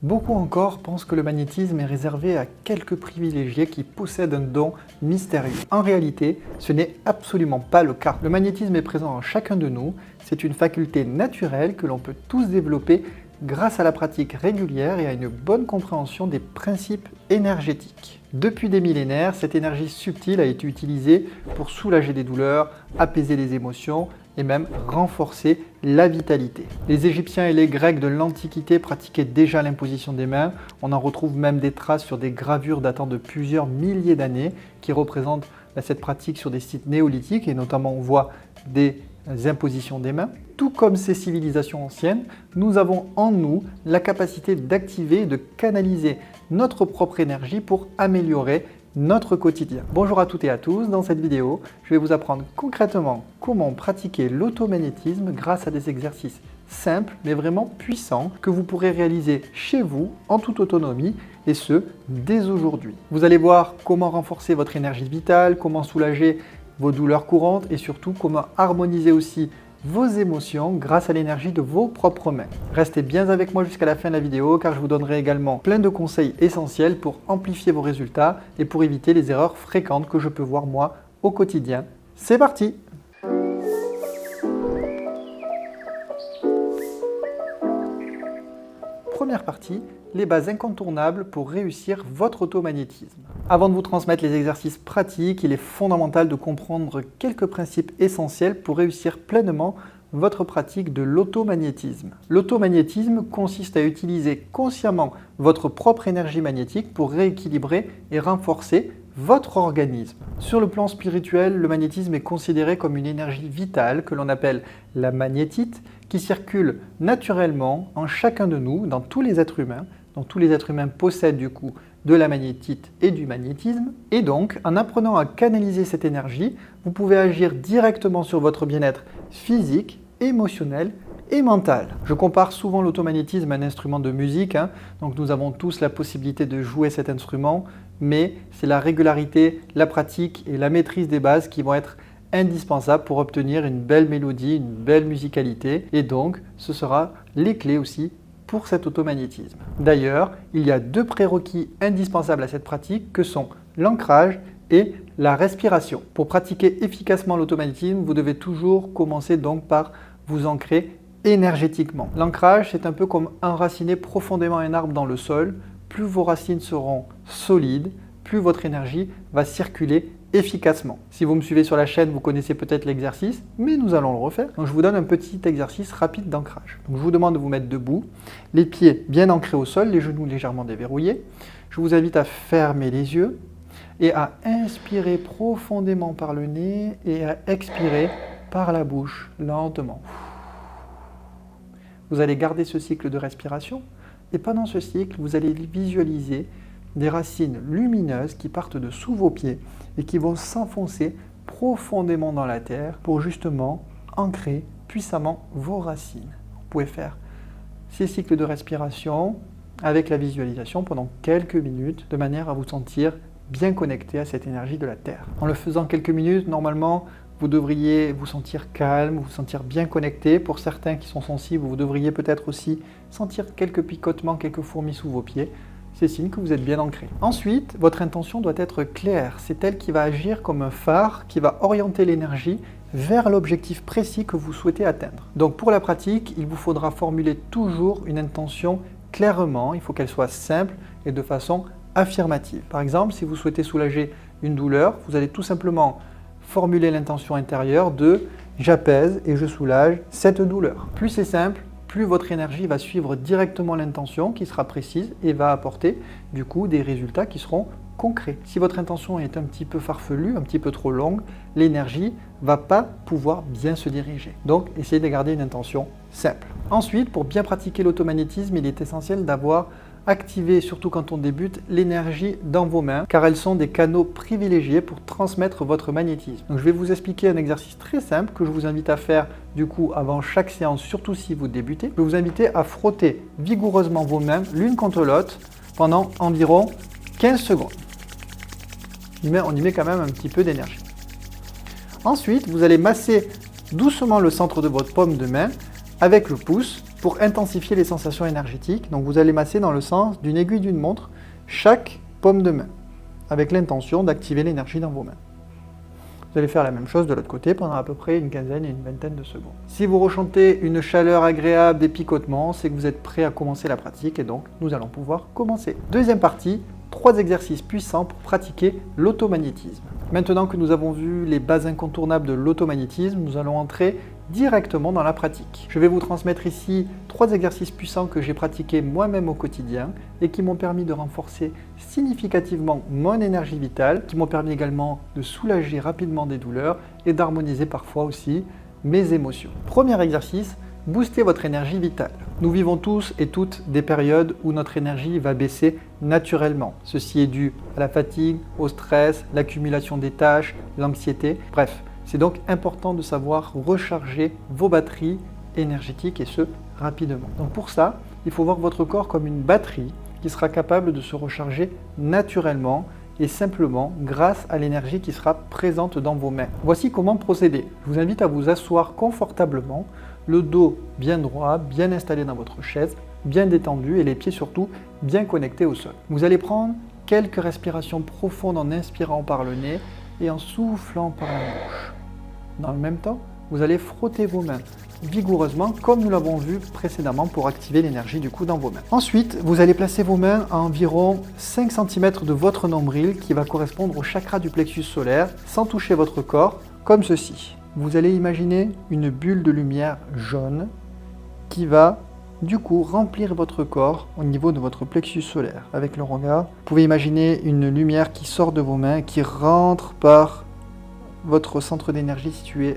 Beaucoup encore pensent que le magnétisme est réservé à quelques privilégiés qui possèdent un don mystérieux. En réalité, ce n'est absolument pas le cas. Le magnétisme est présent en chacun de nous, c'est une faculté naturelle que l'on peut tous développer grâce à la pratique régulière et à une bonne compréhension des principes énergétiques. Depuis des millénaires, cette énergie subtile a été utilisée pour soulager des douleurs, apaiser les émotions et même renforcer la vitalité. Les Égyptiens et les Grecs de l'Antiquité pratiquaient déjà l'imposition des mains. On en retrouve même des traces sur des gravures datant de plusieurs milliers d'années qui représentent cette pratique sur des sites néolithiques et notamment on voit des impositions des mains. Tout comme ces civilisations anciennes, nous avons en nous la capacité d'activer et de canaliser notre propre énergie pour améliorer notre quotidien. Bonjour à toutes et à tous, dans cette vidéo, je vais vous apprendre concrètement comment pratiquer l'automagnétisme grâce à des exercices simples mais vraiment puissants que vous pourrez réaliser chez vous en toute autonomie et ce, dès aujourd'hui. Vous allez voir comment renforcer votre énergie vitale, comment soulager vos douleurs courantes et surtout comment harmoniser aussi vos émotions grâce à l'énergie de vos propres mains. Restez bien avec moi jusqu'à la fin de la vidéo car je vous donnerai également plein de conseils essentiels pour amplifier vos résultats et pour éviter les erreurs fréquentes que je peux voir moi au quotidien. C'est parti! Première partie, les bases incontournables pour réussir votre automagnétisme. Avant de vous transmettre les exercices pratiques, il est fondamental de comprendre quelques principes essentiels pour réussir pleinement votre pratique de l'automagnétisme. L'automagnétisme consiste à utiliser consciemment votre propre énergie magnétique pour rééquilibrer et renforcer votre organisme. Sur le plan spirituel, le magnétisme est considéré comme une énergie vitale que l'on appelle la magnétite qui circule naturellement en chacun de nous, dans tous les êtres humains. Donc tous les êtres humains possèdent du coup de la magnétite et du magnétisme. Et donc, en apprenant à canaliser cette énergie, vous pouvez agir directement sur votre bien-être physique, émotionnel et mental. Je compare souvent l'automagnétisme à un instrument de musique. Donc nous avons tous la possibilité de jouer cet instrument, mais c'est la régularité, la pratique et la maîtrise des bases qui vont être indispensables pour obtenir une belle mélodie, une belle musicalité. Et donc, ce sera les clés aussi pour cet automagnétisme. D'ailleurs, il y a deux prérequis indispensables à cette pratique que sont l'ancrage et la respiration. Pour pratiquer efficacement l'automagnétisme, vous devez toujours commencer donc par vous ancrer énergétiquement. L'ancrage, c'est un peu comme enraciner profondément un arbre dans le sol. Plus vos racines seront solides, plus votre énergie va circuler efficacement. Si vous me suivez sur la chaîne, vous connaissez peut-être l'exercice, mais nous allons le refaire. Donc je vous donne un petit exercice rapide d'ancrage. Donc je vous demande de vous mettre debout, les pieds bien ancrés au sol, les genoux légèrement déverrouillés. Je vous invite à fermer les yeux et à inspirer profondément par le nez et à expirer par la bouche lentement. Vous allez garder ce cycle de respiration et pendant ce cycle, vous allez visualiser des racines lumineuses qui partent de sous vos pieds et qui vont s'enfoncer profondément dans la terre pour justement ancrer puissamment vos racines. Vous pouvez faire ces cycles de respiration avec la visualisation pendant quelques minutes de manière à vous sentir bien connecté à cette énergie de la terre. En le faisant quelques minutes, normalement, vous devriez vous sentir calme, vous sentir bien connecté. Pour certains qui sont sensibles, vous devriez peut-être aussi sentir quelques picotements, quelques fourmis sous vos pieds. C'est signe que vous êtes bien ancré. Ensuite, votre intention doit être claire. C'est elle qui va agir comme un phare, qui va orienter l'énergie vers l'objectif précis que vous souhaitez atteindre. Donc pour la pratique, il vous faudra formuler toujours une intention clairement. Il faut qu'elle soit simple et de façon affirmative. Par exemple, si vous souhaitez soulager une douleur, vous allez tout simplement formuler l'intention intérieure de « j'apaise et je soulage cette douleur ». Plus c'est simple, plus votre énergie va suivre directement l'intention qui sera précise et va apporter du coup des résultats qui seront concrets. Si votre intention est un petit peu farfelue, un petit peu trop longue, l'énergie ne va pas pouvoir bien se diriger. Donc essayez de garder une intention simple. Ensuite, pour bien pratiquer l'automagnétisme, il est essentiel d'avoir activé, surtout quand on débute, l'énergie dans vos mains car elles sont des canaux privilégiés pour transmettre votre magnétisme. Donc je vais vous expliquer un exercice très simple que je vous invite à faire du coup avant chaque séance, surtout si vous débutez. Je vais vous inviter à frotter vigoureusement vos mains l'une contre l'autre pendant environ 15 secondes. On y met quand même un petit peu d'énergie. Ensuite, vous allez masser doucement le centre de votre paume de main avec le pouce pour intensifier les sensations énergétiques. Donc vous allez masser dans le sens d'une aiguille d'une montre chaque paume de main, avec l'intention d'activer l'énergie dans vos mains. Vous allez faire la même chose de l'autre côté pendant à peu près une quinzaine et une vingtaine de secondes. Si vous ressentez une chaleur agréable, des picotements, c'est que vous êtes prêt à commencer la pratique et donc nous allons pouvoir commencer. Deuxième partie, 3 exercices puissants pour pratiquer l'automagnétisme. Maintenant que nous avons vu les bases incontournables de l'automagnétisme, nous allons entrer directement dans la pratique. Je vais vous transmettre ici 3 exercices puissants que j'ai pratiqués moi-même au quotidien et qui m'ont permis de renforcer significativement mon énergie vitale, qui m'ont permis également de soulager rapidement des douleurs et d'harmoniser parfois aussi mes émotions. Premier exercice, booster votre énergie vitale. Nous vivons tous et toutes des périodes où notre énergie va baisser naturellement. Ceci est dû à la fatigue, au stress, l'accumulation des tâches, l'anxiété, bref. C'est donc important de savoir recharger vos batteries énergétiques et ce, rapidement. Donc pour ça, il faut voir votre corps comme une batterie qui sera capable de se recharger naturellement et simplement grâce à l'énergie qui sera présente dans vos mains. Voici comment procéder. Je vous invite à vous asseoir confortablement, le dos bien droit, bien installé dans votre chaise, bien détendu et les pieds surtout bien connectés au sol. Vous allez prendre quelques respirations profondes en inspirant par le nez et en soufflant par la bouche. Dans le même temps, vous allez frotter vos mains vigoureusement comme nous l'avons vu précédemment pour activer l'énergie du coup dans vos mains. Ensuite, vous allez placer vos mains à environ 5 cm de votre nombril qui va correspondre au chakra du plexus solaire sans toucher votre corps comme ceci. Vous allez imaginer une bulle de lumière jaune qui va du coup remplir votre corps au niveau de votre plexus solaire. Avec le regard, vous pouvez imaginer une lumière qui sort de vos mains, qui rentre par votre centre d'énergie situé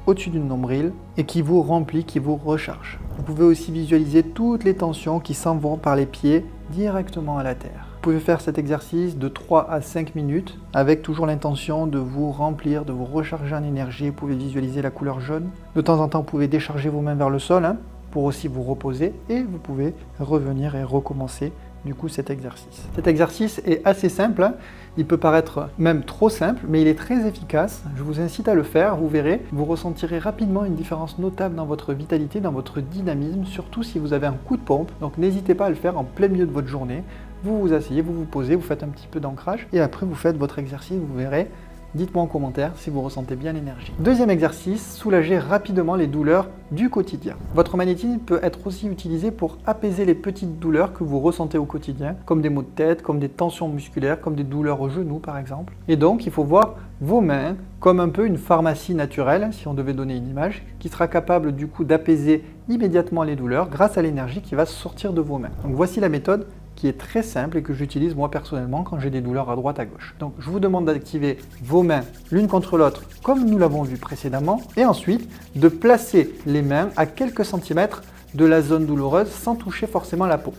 au-dessus du nombril et qui vous remplit, qui vous recharge. Vous pouvez aussi visualiser toutes les tensions qui s'en vont par les pieds directement à la terre. Vous pouvez faire cet exercice de 3 à 5 minutes avec toujours l'intention de vous remplir, de vous recharger en énergie. Vous pouvez visualiser la couleur jaune. De temps en temps, vous pouvez décharger vos mains vers le sol pour aussi vous reposer et vous pouvez revenir et recommencer du coup cet exercice. Cet exercice est assez simple, il peut paraître même trop simple, mais il est très efficace. Je vous incite à le faire, vous verrez, vous ressentirez rapidement une différence notable dans votre vitalité, dans votre dynamisme, surtout si vous avez un coup de pompe. Donc n'hésitez pas à le faire en plein milieu de votre journée. Vous vous asseyez, vous vous posez, vous faites un petit peu d'ancrage et après vous faites votre exercice, vous verrez. Dites-moi en commentaire si vous ressentez bien l'énergie. Deuxième exercice, soulager rapidement les douleurs du quotidien. Votre magnétisme peut être aussi utilisé pour apaiser les petites douleurs que vous ressentez au quotidien, comme des maux de tête, comme des tensions musculaires, comme des douleurs au genou par exemple. Et donc, il faut voir vos mains comme un peu une pharmacie naturelle, si on devait donner une image, qui sera capable du coup d'apaiser immédiatement les douleurs grâce à l'énergie qui va sortir de vos mains. Donc voici la méthode qui est très simple et que j'utilise moi personnellement quand j'ai des douleurs à droite à gauche. Donc je vous demande d'activer vos mains l'une contre l'autre comme nous l'avons vu précédemment et ensuite de placer les mains à quelques centimètres de la zone douloureuse sans toucher forcément la peau.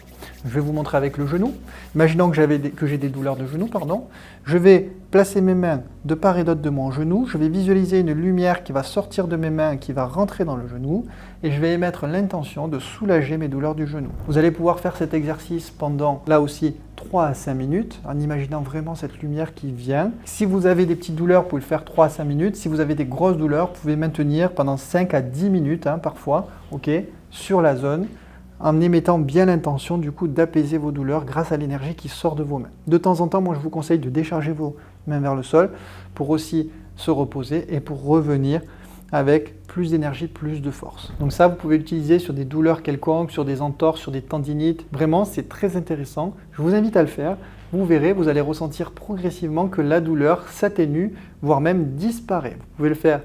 Je vais vous montrer avec le genou. Imaginons que j'ai des douleurs de genou, Je vais placer mes mains de part et d'autre de mon genou. Je vais visualiser une lumière qui va sortir de mes mains, qui va rentrer dans le genou. Et je vais émettre l'intention de soulager mes douleurs du genou. Vous allez pouvoir faire cet exercice pendant, là aussi, 3 à 5 minutes, en imaginant vraiment cette lumière qui vient. Si vous avez des petites douleurs, vous pouvez le faire 3 à 5 minutes. Si vous avez des grosses douleurs, vous pouvez maintenir pendant 5 à 10 minutes, parfois, sur la zone, en émettant bien l'intention du coup d'apaiser vos douleurs grâce à l'énergie qui sort de vos mains. De temps en temps, moi je vous conseille de décharger vos mains vers le sol pour aussi se reposer et pour revenir avec plus d'énergie, plus de force. Donc ça, vous pouvez l'utiliser sur des douleurs quelconques, sur des entorses, sur des tendinites. Vraiment, c'est très intéressant. Je vous invite à le faire. Vous verrez, vous allez ressentir progressivement que la douleur s'atténue, voire même disparaît. Vous pouvez le faire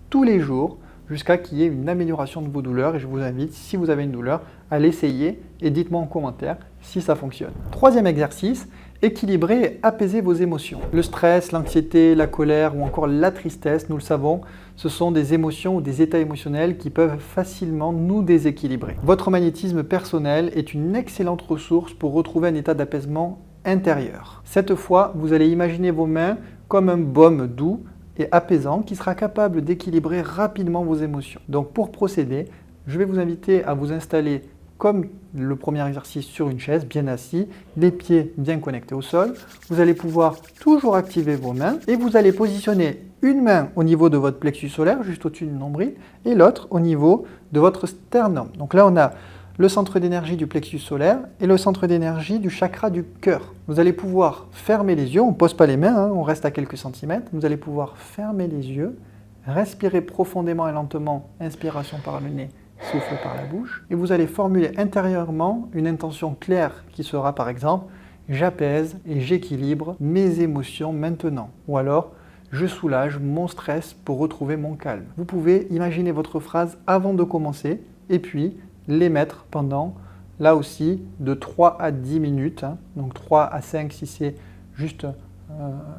tous les jours jusqu'à qu'il y ait une amélioration de vos douleurs et je vous invite, si vous avez une douleur, à l'essayer et dites-moi en commentaire si ça fonctionne. Troisième exercice, équilibrer et apaiser vos émotions. Le stress, l'anxiété, la colère ou encore la tristesse, nous le savons, ce sont des émotions ou des états émotionnels qui peuvent facilement nous déséquilibrer. Votre magnétisme personnel est une excellente ressource pour retrouver un état d'apaisement intérieur. Cette fois, vous allez imaginer vos mains comme un baume doux et apaisant qui sera capable d'équilibrer rapidement vos émotions. Donc pour procéder, je vais vous inviter à vous installer comme le premier exercice sur une chaise, bien assis, les pieds bien connectés au sol. Vous allez pouvoir toujours activer vos mains et vous allez positionner une main au niveau de votre plexus solaire, juste au-dessus du nombril, et l'autre au niveau de votre sternum. Donc là, on a le centre d'énergie du plexus solaire et le centre d'énergie du chakra du cœur. Vous allez pouvoir fermer les yeux, on ne pose pas les mains, hein, on reste à quelques centimètres. Vous allez pouvoir fermer les yeux, respirer profondément et lentement, inspiration par le nez, souffle par la bouche. Et vous allez formuler intérieurement une intention claire qui sera par exemple « J'apaise et j'équilibre mes émotions maintenant » ou alors « Je soulage mon stress pour retrouver mon calme ». Vous pouvez imaginer votre phrase avant de commencer et puis l'émettre pendant, là aussi, de 3 à 10 minutes, hein, donc 3 à 5 si c'est juste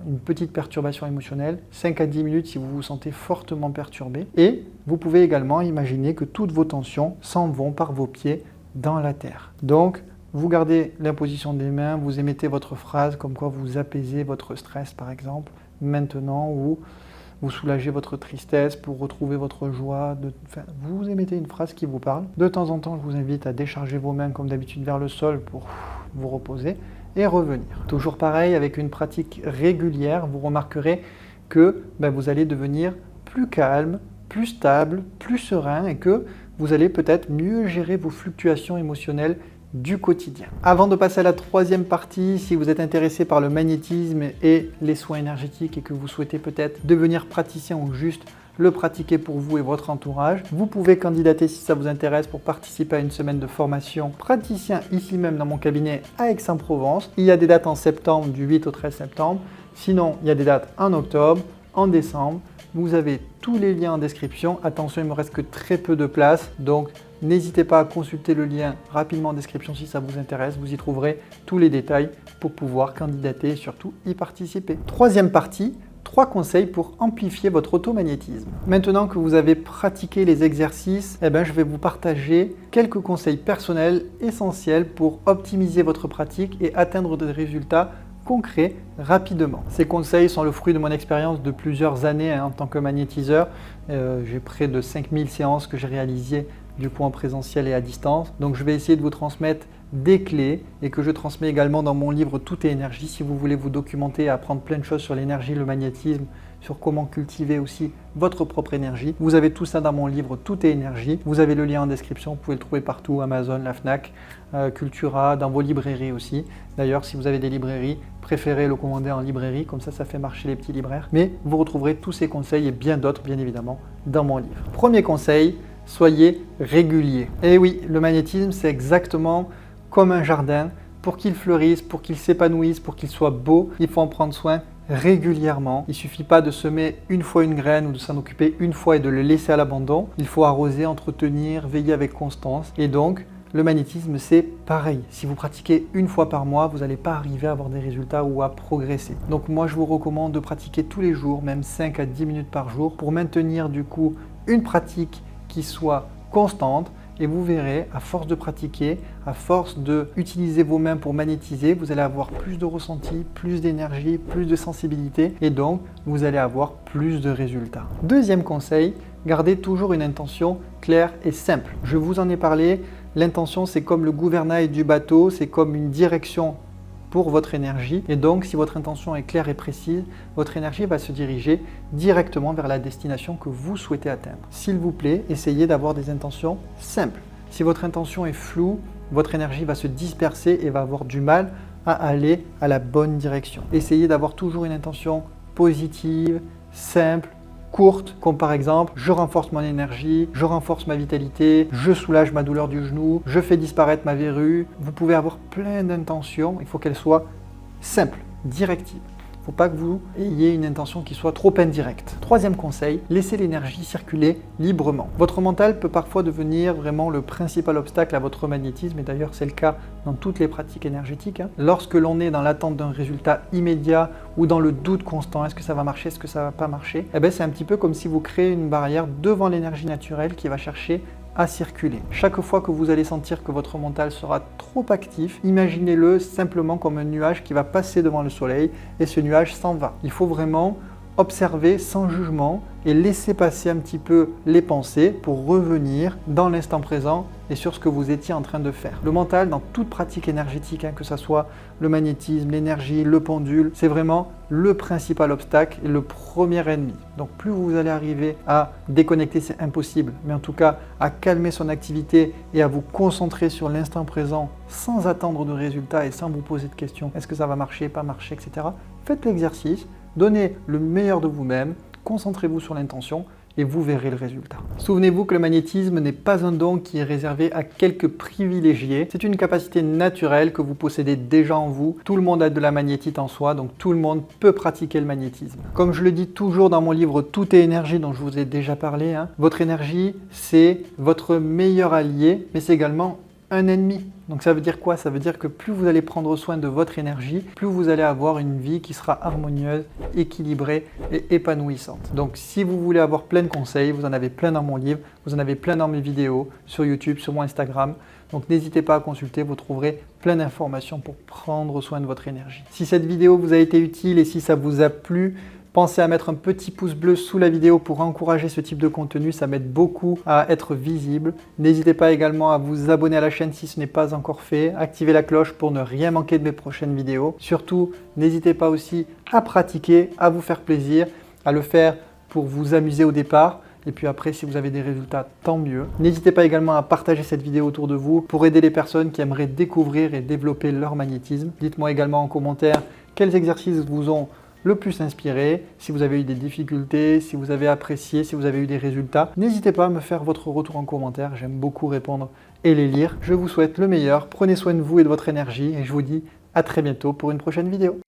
une petite perturbation émotionnelle, 5 à 10 minutes si vous vous sentez fortement perturbé. Et vous pouvez également imaginer que toutes vos tensions s'en vont par vos pieds dans la terre. Donc, vous gardez l'imposition des mains, vous émettez votre phrase comme quoi vous apaisez votre stress par exemple, maintenant, ou vous soulagez votre tristesse pour retrouver votre joie. Vous émettez une phrase qui vous parle. De temps en temps, je vous invite à décharger vos mains comme d'habitude vers le sol pour vous reposer et revenir. Toujours pareil, avec une pratique régulière, vous remarquerez que vous allez devenir plus calme, plus stable, plus serein et que vous allez peut-être mieux gérer vos fluctuations émotionnelles du quotidien. Avant de passer à la troisième partie, si vous êtes intéressé par le magnétisme et les soins énergétiques et que vous souhaitez peut-être devenir praticien ou juste le pratiquer pour vous et votre entourage, vous pouvez candidater si ça vous intéresse pour participer à une semaine de formation praticien ici même dans mon cabinet à Aix-en-Provence. Il y a des dates en septembre, du 8 au 13 septembre. Sinon, il y a des dates en octobre, en décembre. Vous avez tous les liens en description. Attention, il ne me reste que très peu de place, donc n'hésitez pas à consulter le lien rapidement en description si ça vous intéresse. Vous y trouverez tous les détails pour pouvoir candidater et surtout y participer. Troisième partie, 3 conseils pour amplifier votre automagnétisme. Maintenant que vous avez pratiqué les exercices, je vais vous partager quelques conseils personnels essentiels pour optimiser votre pratique et atteindre des résultats concret rapidement. Ces conseils sont le fruit de mon expérience de plusieurs années en tant que magnétiseur. J'ai près de 5000 séances que j'ai réalisées du coup en présentiel et à distance. Donc je vais essayer de vous transmettre des clés et que je transmets également dans mon livre Tout est énergie si vous voulez vous documenter et apprendre plein de choses sur l'énergie, le magnétisme, sur comment cultiver aussi votre propre énergie. Vous avez tout ça dans mon livre Tout est énergie. Vous avez le lien en description, vous pouvez le trouver partout, Amazon, la Fnac, Cultura, dans vos librairies aussi. D'ailleurs, si vous avez des librairies, préférez le commander en librairie, comme ça fait marcher les petits libraires. Mais vous retrouverez tous ces conseils et bien d'autres, bien évidemment, dans mon livre. Premier conseil, soyez régulier. Et oui, le magnétisme, c'est exactement comme un jardin. Pour qu'il fleurisse, pour qu'il s'épanouisse, pour qu'il soit beau, il faut en prendre soin régulièrement. Il ne suffit pas de semer une fois une graine ou de s'en occuper une fois et de le laisser à l'abandon. Il faut arroser, entretenir, veiller avec constance. Et donc, le magnétisme, c'est pareil. Si vous pratiquez une fois par mois, vous n'allez pas arriver à avoir des résultats ou à progresser. Donc moi, je vous recommande de pratiquer tous les jours, même 5 à 10 minutes par jour, pour maintenir du coup une pratique qui soit constante. Et vous verrez, à force de pratiquer, à force d'utiliser vos mains pour magnétiser, vous allez avoir plus de ressenti, plus d'énergie, plus de sensibilité et donc vous allez avoir plus de résultats. Deuxième conseil, gardez toujours une intention claire et simple. Je vous en ai parlé, l'intention c'est comme le gouvernail du bateau, c'est comme une direction pour votre énergie et donc si votre intention est claire et précise, votre énergie va se diriger directement vers la destination que vous souhaitez atteindre. S'il vous plaît, essayez d'avoir des intentions simples. Si votre intention est floue, votre énergie va se disperser et va avoir du mal à aller à la bonne direction. Essayez d'avoir toujours une intention positive, simple, courte, comme par exemple je renforce mon énergie, je renforce ma vitalité, je soulage ma douleur du genou, je fais disparaître ma verrue. Vous pouvez avoir plein d'intentions, il faut qu'elles soient simples, directives. Il ne faut pas que vous ayez une intention qui soit trop indirecte. Troisième conseil, laissez l'énergie circuler librement. Votre mental peut parfois devenir vraiment le principal obstacle à votre magnétisme, et d'ailleurs c'est le cas dans toutes les pratiques énergétiques. Lorsque l'on est dans l'attente d'un résultat immédiat ou dans le doute constant, est-ce que ça va marcher, est-ce que ça ne va pas marcher, c'est un petit peu comme si vous créez une barrière devant l'énergie naturelle qui va chercher à circuler. Chaque fois que vous allez sentir que votre mental sera trop actif, imaginez-le simplement comme un nuage qui va passer devant le soleil et ce nuage s'en va. Il faut vraiment observer sans jugement et laissez passer un petit peu les pensées pour revenir dans l'instant présent et sur ce que vous étiez en train de faire. Le mental, dans toute pratique énergétique, que ce soit le magnétisme, l'énergie, le pendule, c'est vraiment le principal obstacle et le premier ennemi. Donc plus vous allez arriver à déconnecter, c'est impossible, mais en tout cas à calmer son activité et à vous concentrer sur l'instant présent sans attendre de résultats et sans vous poser de questions, est-ce que ça va marcher, pas marcher, etc. Faites l'exercice, donnez le meilleur de vous-même, concentrez-vous sur l'intention et vous verrez le résultat. Souvenez-vous que le magnétisme n'est pas un don qui est réservé à quelques privilégiés. C'est une capacité naturelle que vous possédez déjà en vous. Tout le monde a de la magnétite en soi, donc tout le monde peut pratiquer le magnétisme. Comme je le dis toujours dans mon livre Tout est énergie, dont je vous ai déjà parlé, votre énergie, c'est votre meilleur allié, mais c'est également un ennemi. Donc ça veut dire quoi? Ça veut dire que plus vous allez prendre soin de votre énergie, plus vous allez avoir une vie qui sera harmonieuse, équilibrée et épanouissante. Donc si vous voulez avoir plein de conseils, vous en avez plein dans mon livre, vous en avez plein dans mes vidéos, sur YouTube, sur mon Instagram. Donc n'hésitez pas à consulter, vous trouverez plein d'informations pour prendre soin de votre énergie. Si cette vidéo vous a été utile et si ça vous a plu, pensez à mettre un petit pouce bleu sous la vidéo pour encourager ce type de contenu, ça m'aide beaucoup à être visible. N'hésitez pas également à vous abonner à la chaîne si ce n'est pas encore fait, activez la cloche pour ne rien manquer de mes prochaines vidéos. Surtout, n'hésitez pas aussi à pratiquer, à vous faire plaisir, à le faire pour vous amuser au départ. Et puis après, si vous avez des résultats, tant mieux. N'hésitez pas également à partager cette vidéo autour de vous pour aider les personnes qui aimeraient découvrir et développer leur magnétisme. Dites-moi également en commentaire quels exercices vous ont le plus inspiré, si vous avez eu des difficultés, si vous avez apprécié, si vous avez eu des résultats. N'hésitez pas à me faire votre retour en commentaire, j'aime beaucoup répondre et les lire. Je vous souhaite le meilleur, prenez soin de vous et de votre énergie et je vous dis à très bientôt pour une prochaine vidéo.